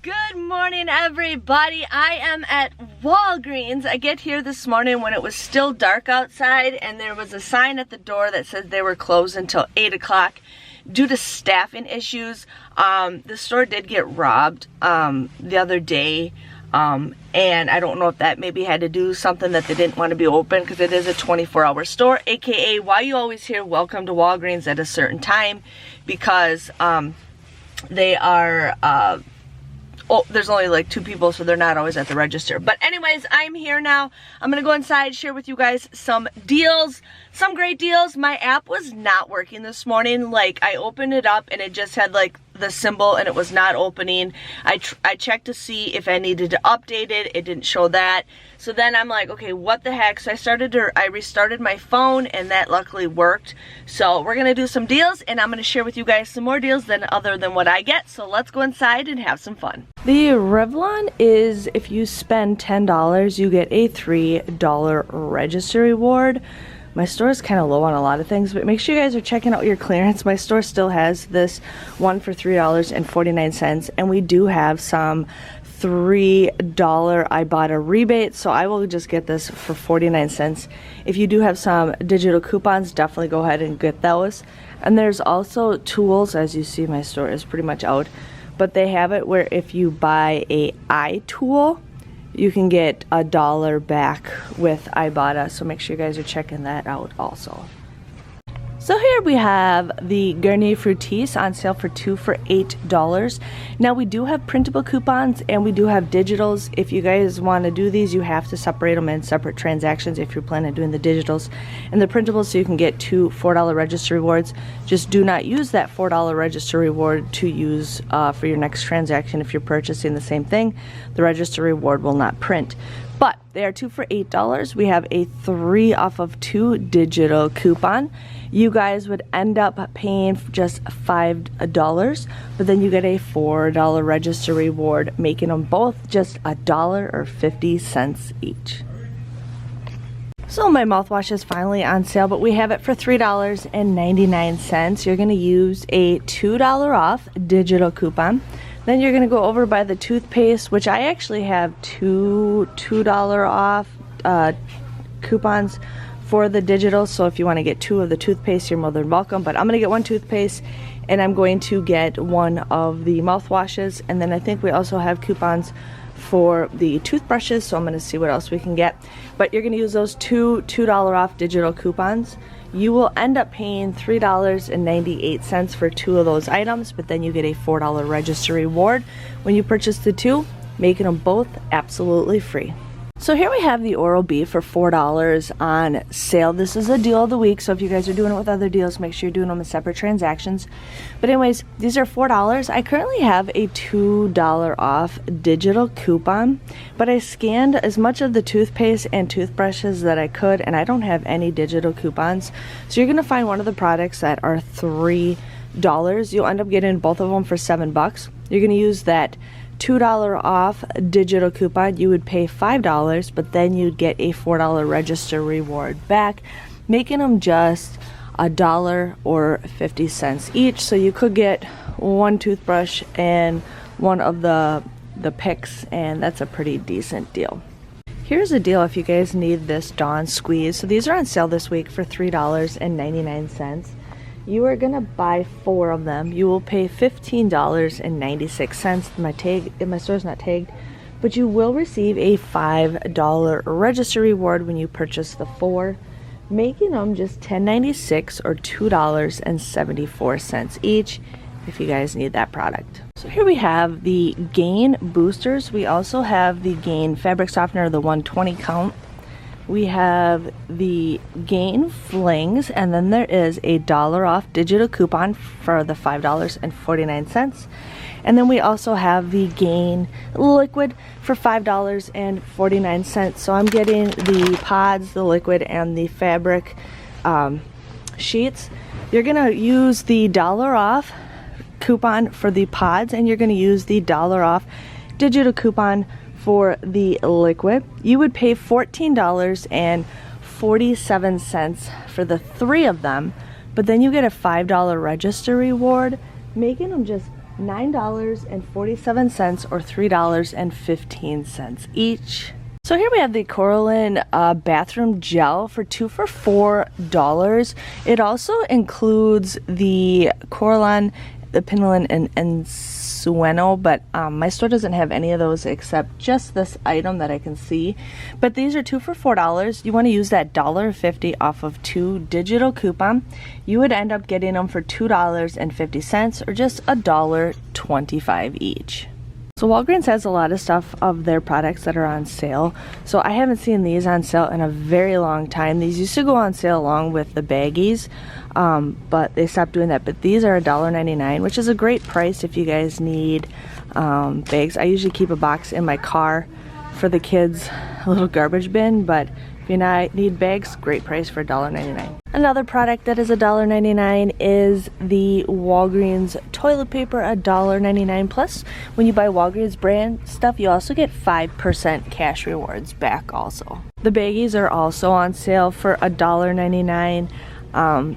Good morning, everybody. I am at Walgreens. I get here this morning when it was still dark outside and there was a sign at the door that said they were closed until 8 o'clock due to staffing issues. The store did get robbed the other day, and I don't know if that maybe had to do something that they didn't want to be open, because it is a 24-hour store, aka why you always hear welcome to Walgreens at a certain time, because they are there's only like 2 people, so they're not always at the register. But anyways, I'm here now. I'm gonna go inside, share with you guys some deals, some great deals. My app was not working this morning. Like, I opened it up and it just had like the symbol and it was not opening. I checked to see if I needed to update it. It didn't show that. So then I'm like, okay, what the heck? So I restarted my phone and that luckily worked. So we're gonna do some deals and I'm gonna share with you guys some more deals other than what I get. So let's go inside and have some fun. The Revlon is, if you spend $10, you get a $3 register reward. My store is kind of low on a lot of things, but make sure you guys are checking out your clearance. My store still has this one for $3.49, and we do have some $3 IBOTTA rebates, so I will just get this for 49 cents. If you do have some digital coupons, definitely go ahead and get those. And there's also tools. As you see, my store is pretty much out, but they have it where if you buy a eye tool, you can get $1 back with IBOTTA, so make sure you guys are checking that out also. So here we have the Garnier Fructis on sale for 2 for $8. Now we do have printable coupons and we do have digitals. If you guys want to do these, you have to separate them in separate transactions if you're planning on doing the digitals and the printables, so you can get 2 $4 register rewards. Just do not use that $4 register reward to use for your next transaction. If you're purchasing the same thing, the register reward will not print. But they are 2 for $8. We have a 3 off of 2 digital coupon. You guys would end up paying just $5, but then you get a $4 register reward, making them both just $1.50 each. So my mouthwash is finally on sale, but we have it for $3.99. You're going to use a $2 off digital coupon. Then you're going to go over by the toothpaste, which I actually have two $2 off coupons for the digital. So if you want to get 2 of the toothpaste, you're more than welcome. But I'm going to get 1 toothpaste and I'm going to get 1 of the mouthwashes. And then I think we also have coupons for the toothbrushes, so I'm going to see what else we can get. But you're going to use those $2 off digital coupons. You will end up paying $3.98 for 2 of those items, but then you get a $4 register reward when you purchase the 2, making them both absolutely free. So here we have the Oral-B for $4 on sale. This is a deal of the week, so if you guys are doing it with other deals, make sure you're doing them in separate transactions. But anyways, these are $4. I currently have a $2 off digital coupon, but I scanned as much of the toothpaste and toothbrushes that I could, and I don't have any digital coupons. So you're going to find one of the products that are $3. You'll end up getting both of them for $7. You're going to use that $2 off digital coupon. You would pay $5, but then you'd get a $4 register reward back, making them just $1.50 each. So you could get 1 toothbrush and 1 of the picks, and that's a pretty decent deal. Here's a deal if you guys need this Dawn Squeeze. So these are on sale this week for $3.99. You are going to buy 4 of them. You will pay $15.96. My store's not tagged, but you will receive a $5 register reward when you purchase the 4, making them just $10.96 or $2.74 each if you guys need that product. So here we have the Gain Boosters. We also have the Gain Fabric Softener, the 120 count. We have the Gain Flings, and then there is a $1 off digital coupon for the $5.49. And then we also have the Gain Liquid for $5.49. So I'm getting the pods, the liquid, and the fabric sheets. You're gonna use the $1 off coupon for the pods, and you're gonna use the $1 off digital coupon for the liquid. You would pay $14.47 for the 3 of them, but then you get a $5 register reward, making them just $9.47 or $3.15 each. So here we have the Coralline bathroom gel for 2 for $4. It also includes the Coralline, the Pinolin, and Sueno, but my store doesn't have any of those except just this item that I can see. But these are 2 for $4. You want to use that $1.50 off of 2 digital coupon. You would end up getting them for $2.50 or just $1.25 each. So Walgreens has a lot of stuff of their products that are on sale. So I haven't seen these on sale in a very long time. These used to go on sale along with the baggies, but they stopped doing that. But these are $1.99, which is a great price if you guys need bags. I usually keep a box in my car for the kids, a little garbage bin, but if you need bags, great price for $1.99. Another product that is $1.99 is the Walgreens toilet paper, $1.99 plus. When you buy Walgreens brand stuff, you also get 5% cash rewards back also. The baggies are also on sale for $1.99.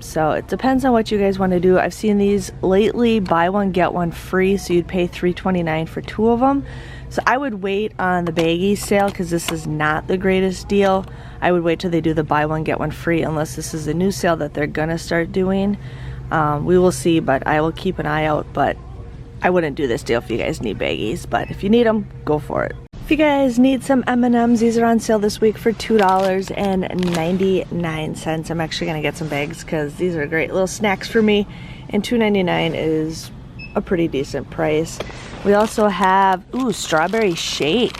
So it depends on what you guys want to do. I've seen these lately, buy one get one free, so you'd pay $3.29 for 2 of them. So I would wait on the baggie sale because this is not the greatest deal. I would wait till they do the buy one get one free, unless this is a new sale that they're gonna start doing. We will see, but I will keep an eye out. But I wouldn't do this deal if you guys need baggies, but if you need them, go for it. If you guys need some M&Ms, these are on sale this week for $2.99. I'm actually gonna get some bags because these are great little snacks for me, and $2.99 is a pretty decent price. We also have, strawberry shake.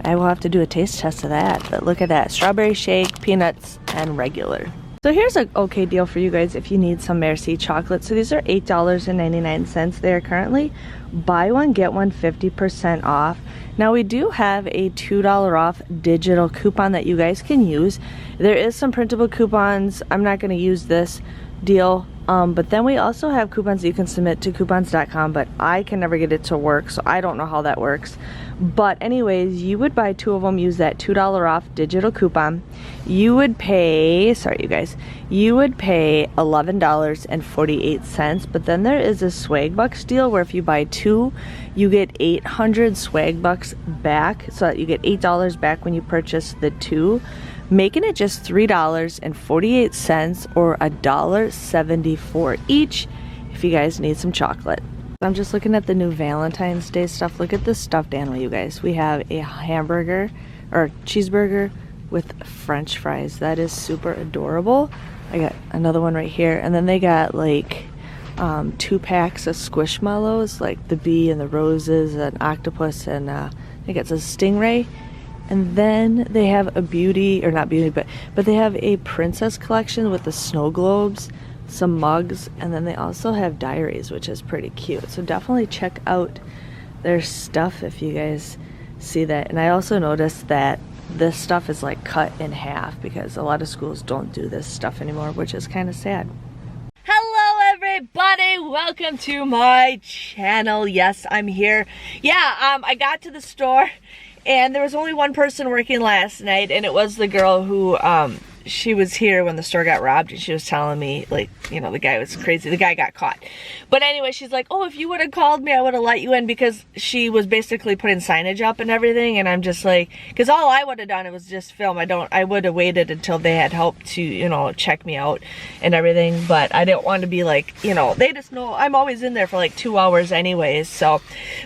I will have to do a taste test of that, but look at that. Strawberry shake, peanuts, and regular. So here's an okay deal for you guys if you need some Merci chocolate. So these are $8.99. They are currently buy one, get one 50% off. Now we do have a $2 off digital coupon that you guys can use. There is some printable coupons. I'm not gonna use this deal. But then we also have coupons that you can submit to coupons.com, but I can never get it to work, so I don't know how that works. But anyways, you would buy 2 of them, use that $2 off digital coupon. You would pay, sorry you guys, you would pay $11.48, but then there is a swag bucks deal where if you buy 2, you get 800 swag bucks back, so that you get $8 back when you purchase the 2. Making it just $3.48 or $1.74 each if you guys need some chocolate. I'm just looking at the new Valentine's Day stuff. Look at this stuffed animal, you guys. We have a hamburger or cheeseburger with French fries. That is super adorable. I got another one right here, and then they got like 2 packs of Squishmallows, like the bee and the roses, an octopus, and I think it's a stingray. And then they have a beauty, or not beauty, but they have a princess collection with the snow globes, some mugs, and then they also have diaries, which is pretty cute. So definitely check out their stuff if you guys see that. And I also noticed that this stuff is like cut in half because a lot of schools don't do this stuff anymore, which is kind of sad. Hello everybody, welcome to my channel. Yes, I'm here. Yeah, I got to the store and there was only one person working last night, and it was the girl who, she was here when the store got robbed, and she was telling me, like, you know, the guy was crazy. The guy got caught. But anyway, she's like, oh, if you would have called me, I would have let you in, because she was basically putting signage up and everything, and I'm just like, because all I would have done, it was just film. I would have waited until they had help to, you know, check me out and everything, but I didn't want to be like, you know, they just know I'm always in there for like 2 hours anyways, so.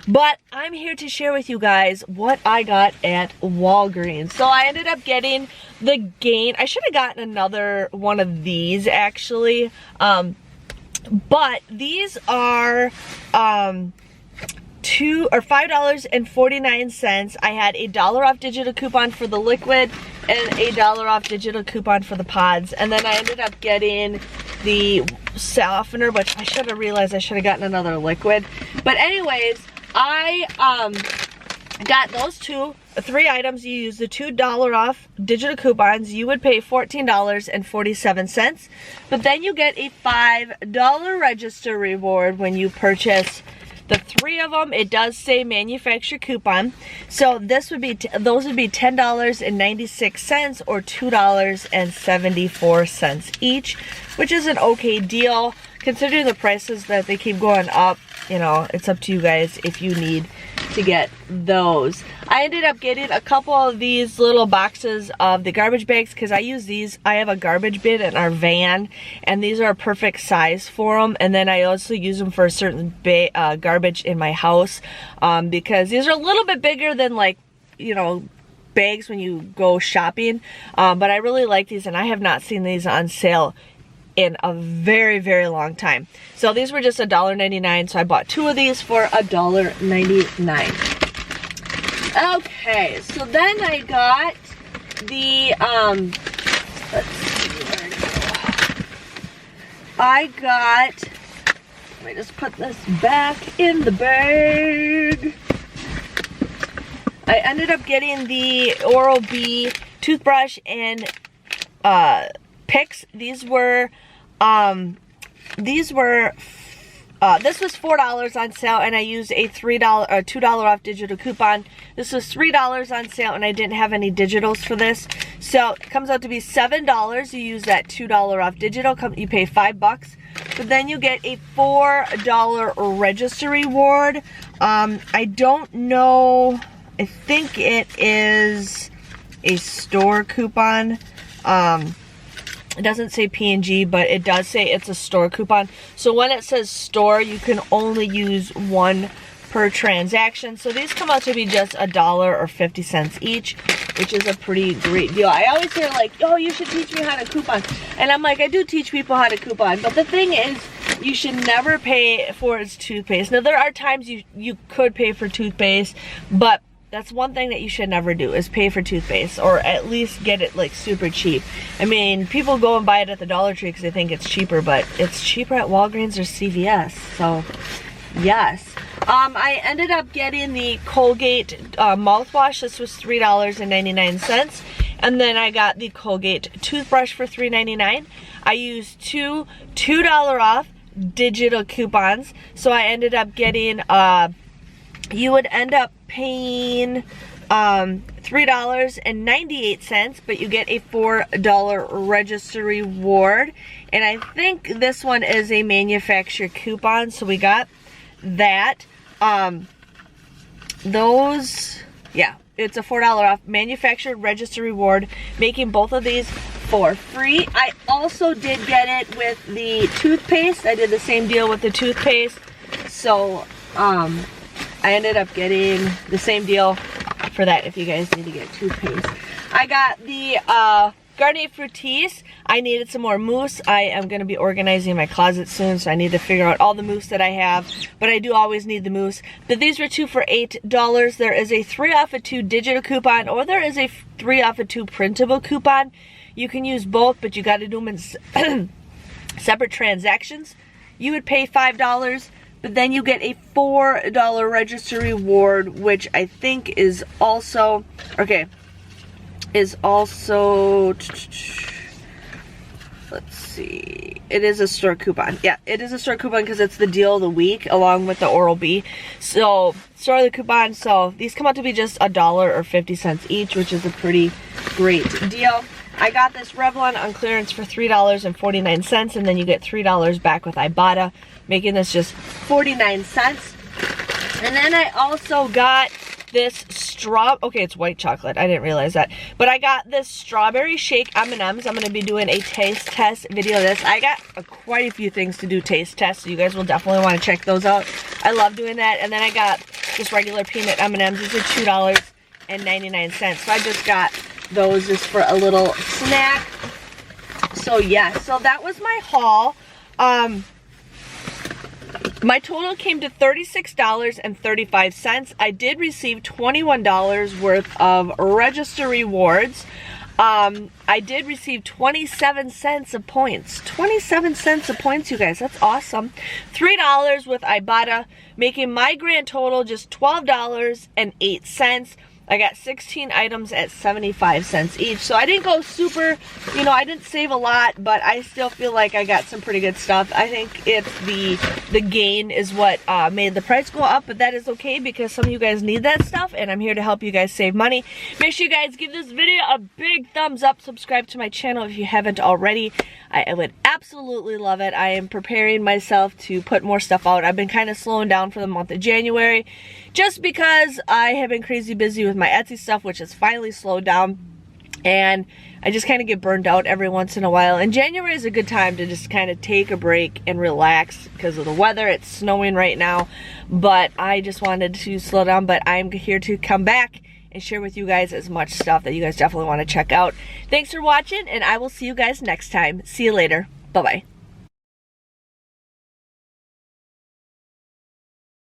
But I'm here to share with you guys what I got at Walgreens. So I ended up getting the Gain. I should have gotten another one of these actually, but these are $5.49. I had a $1 off digital coupon for the liquid and a $1 off digital coupon for the pods, and then I ended up getting the softener, which I should have realized I should have gotten another liquid. But anyways, I got those 3 items. You use the $2 off digital coupons, you would pay $14.47, but then you get a $5 register reward when you purchase the 3 of them. It does say manufacturer coupon, so this would be those would be $10.96 or $2.74 each, which is an okay deal considering the prices that they keep going up, you know, it's up to you guys if you need to get those. I ended up getting a couple of these little boxes of the garbage bags because I use these. I have a garbage bin in our van, and these are a perfect size for them. And then I also use them for a certain garbage in my house because these are a little bit bigger than, like, you know, bags when you go shopping. But I really like these, and I have not seen these on sale in a very, very long time. So these were just $1.99, so I bought 2 of these for $1.99. Okay, so then I got the let's see, where to go. Let me just put this back in the bag. I ended up getting the Oral-B toothbrush and picks. This was $4 on sale, and I used a $2 off digital coupon. This was $3 on sale, and I didn't have any digitals for this, so it comes out to be $7. You use that $2 off digital, you pay $5, but then you get a $4 register reward. I don't know, I think it is a store coupon. It doesn't say P&G, but it does say it's a store coupon. So when it says store, you can only use 1 per transaction. So these come out to be just $1.50 each, which is a pretty great deal. I always hear, like, oh, you should teach me how to coupon. And I'm like, I do teach people how to coupon. But the thing is, you should never pay for its toothpaste. Now, there are times you could pay for toothpaste, but that's one thing that you should never do, is pay for toothpaste, or at least get it, like, super cheap. I mean, people go and buy it at the Dollar Tree because they think it's cheaper, but it's cheaper at Walgreens or CVS, so yes. I ended up getting the Colgate mouthwash. This was $3.99, and then I got the Colgate toothbrush for $3.99. I used 2 $2 off digital coupons, so I ended up getting you would end up paying $3.98, but you get a $4 register reward. And I think this one is a manufacturer coupon, so we got that. Yeah, it's a $4 off manufactured register reward, making both of these for free. I also did get it with the toothpaste. I did the same deal with the toothpaste, so I ended up getting the same deal for that if you guys need to get toothpaste. I got the Garnier Fructis. I needed some more mousse. I am going to be organizing my closet soon, so I need to figure out all the mousse that I have, but I do always need the mousse. But these were 2 for $8. There is a 3 off of 2 digital coupon, or there is a 3 off of 2 printable coupon. You can use both, but you got to do them in separate transactions. You would pay $5, but then you get a $4 register reward, which I think is also, let's see, it is a store coupon. Yeah, it is a store coupon because it's the deal of the week along with the Oral-B. So, store the coupon. So, these come out to be just $1.50 each, which is a pretty great deal. I got this Revlon on clearance for $3.49, and then you get $3 back with IBOTTA, making this just 49 cents. And then I also got this it's white chocolate, I didn't realize that, but I got this strawberry shake M&Ms. I'm going to be doing a taste test video of this. I got quite a few things to do taste tests, so you guys will definitely want to check those out. I love doing that. And then I got just regular peanut M&Ms. These are $2.99, so I just got those just for a little snack. So yeah, so that was my haul. My total came to $36.35. I did receive $21 worth of register rewards. I did receive 27 cents of points. 27 cents of points, you guys. That's awesome. $3 with IBOTTA, making my grand total just $12.08. I got 16 items at 75 cents each. So I didn't go super, you know, I didn't save a lot, but I still feel like I got some pretty good stuff. I think it's the gain is what made the price go up, but that is okay because some of you guys need that stuff and I'm here to help you guys save money. Make sure you guys give this video a big thumbs up. Subscribe to my channel if you haven't already. I would absolutely love it. I am preparing myself to put more stuff out. I've been kind of slowing down for the month of January just because I have been crazy busy with my Etsy stuff, which has finally slowed down, and I just kind of get burned out every once in a while. And January is a good time to just kind of take a break and relax because of the weather. It's snowing right now, but I just wanted to slow down. But I'm here to come back and share with you guys as much stuff that you guys definitely want to check out. Thanks for watching, and I will see you guys next time. See you later. Bye-bye.